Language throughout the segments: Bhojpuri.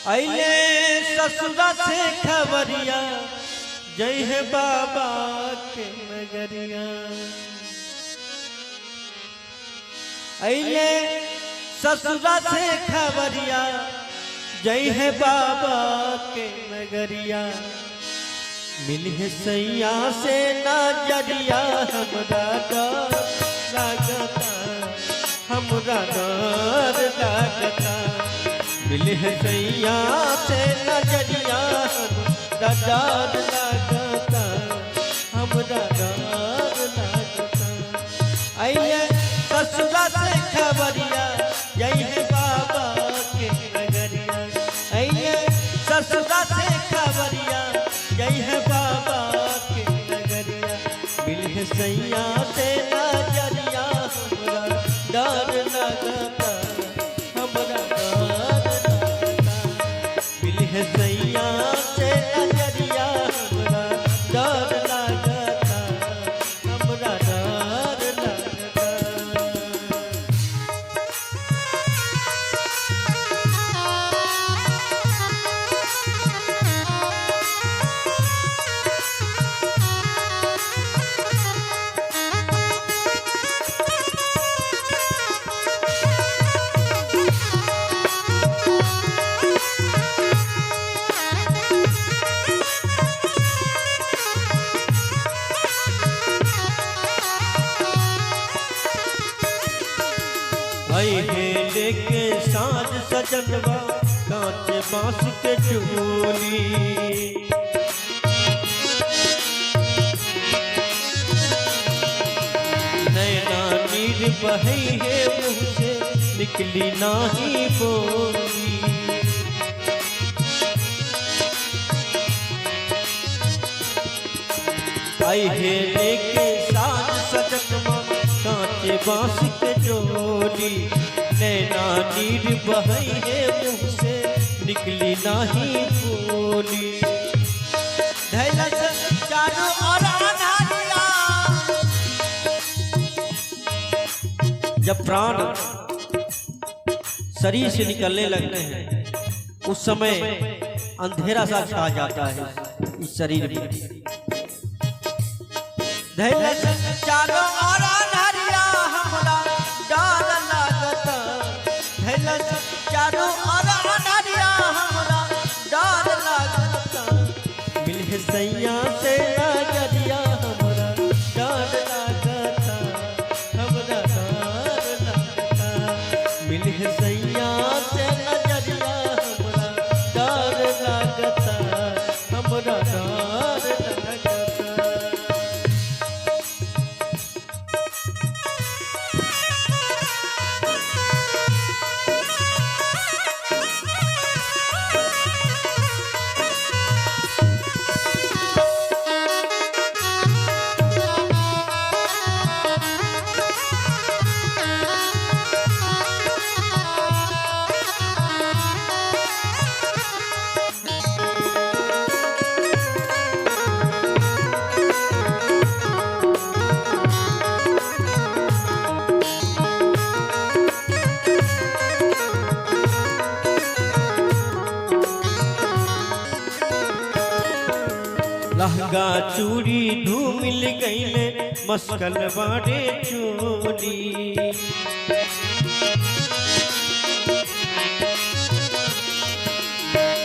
अइले ससुरा से खबरिया जय है बाबा के नगरिया। अइले ससुरा से खबरिया जय है बाबा के नगरिया। मिल है सैया से नजरिया हमरा डर लागता, हमरा डर लागता। मिल है सैया से नजरिया हमरा डर लागता, हमरा डर लागता। अइले ससुरा से खबरिया जय है बाबा के नगरिया। अइले ससुरा से खबरिया जय है बाबा के नगरिया। मिल है सैया से नजरिया हमरा डर लगता, हमरा डर लगता। मिल है सैया से नजरिया हमरा डर लगता, हमरा डर लगता। आई है लेके साज सजनवा कांच बांस के चूली। नैना नीर बही है मुँह से निकली नाही बोली। आई है लेके साज सजनवा कांचे बांस के चोली। नैना नीर बही है मुँह से निकली नाही बोली। धैलस चारों ओर अन्हारिया। जब प्राण शरीर से निकलने लगते हैं उस समय अंधेरा सा छा जाता है इस शरीर में। धैलस चारों ओर अन्हारिया हमरा डर लागता। धैलस चारों ओर अन्हारिया हमरा डर लागता। मिल है सैया से नजरिया हमरा डर लागता, हमरा डर लागता। मिल है सैया से नजरिया हमरा डर लागता, हमरा डर लागता। लहंगा चूड़ी धूमिल गईले मस्कल बाड़े चोली।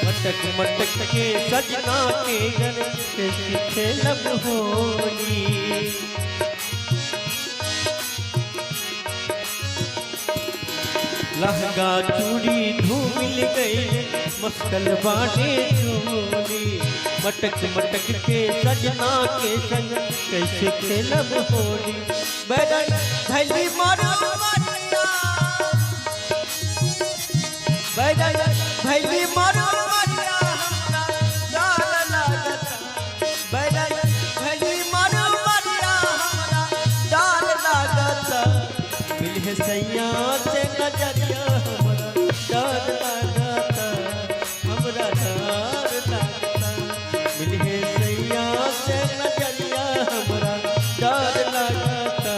मटक मटक के सजना के घर से खेलब होली। लहंगा चूड़ी धूमिल गईले मस्कल बाड़े चोली। मटक मटक के सजना के संग कैसे खेलब होली। बैगन धैली मारो मारिया, बैगन धैली मारो मारिया हमरा डर लागता। बैगन धैली मारो मारिया हमरा डर लागता। मिल है सैया से नजरिया हमरा डर लागता, हमरा डर लागता। मिल है सैया से नजरिया हमरा डर लागता,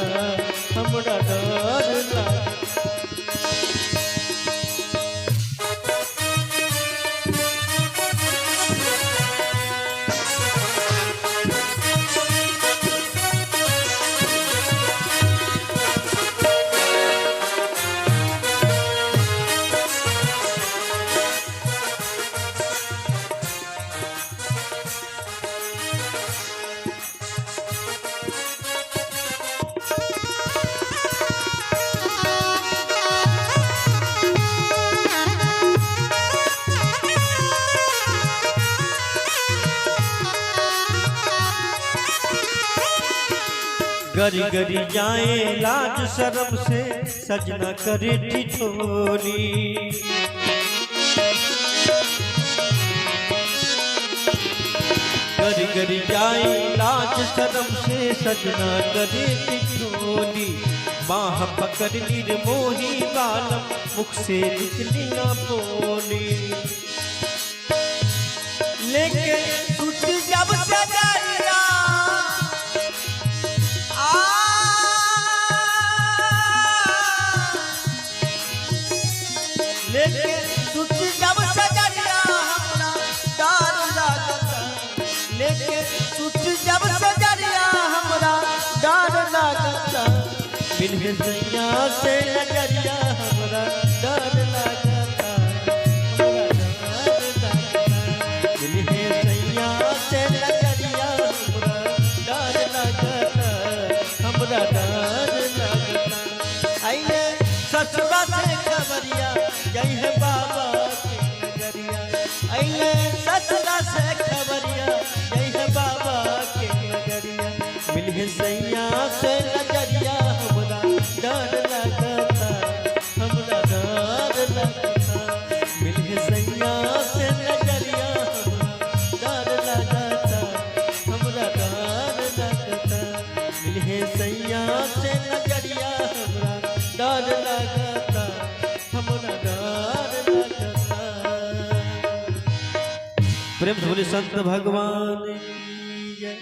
हमरा डर लागता। गरी गरी जाए लाज शर्म से सजना करे ठिठोली। गरी गरी जाए लाज शर्म से सजना करे ठिठोली। बाह पकड़ निर्मोही बालम मुख से निकली न बोली। लेके टूट जब सजरिया लेके टूट जब सजरिया हमरा डर लागता। लेके टूट जब सजरिया हमरा डर लागता। मिलहे सैया से नजरिया हमरा डर लागता। मिलहे सैया से नजरिया हमरा डर लागता। हमरा डर लागता। आइले ससुरा से खबरिया जय है बाबा के नगरिया। आइले ससुरा से खबरिया जय है बाबा के नगरिया। मिलहे सैया से नजरिया हमरा डर लगता। हमरा डर लगता। मिलहे सैया से नजरिया हमरा डर लगता। हमरा डर लगता। मिलहे सैया से नजरिया हमरा डर लगता। हमरा डर लगता। प्रेम से बोले संत भगवान की जय।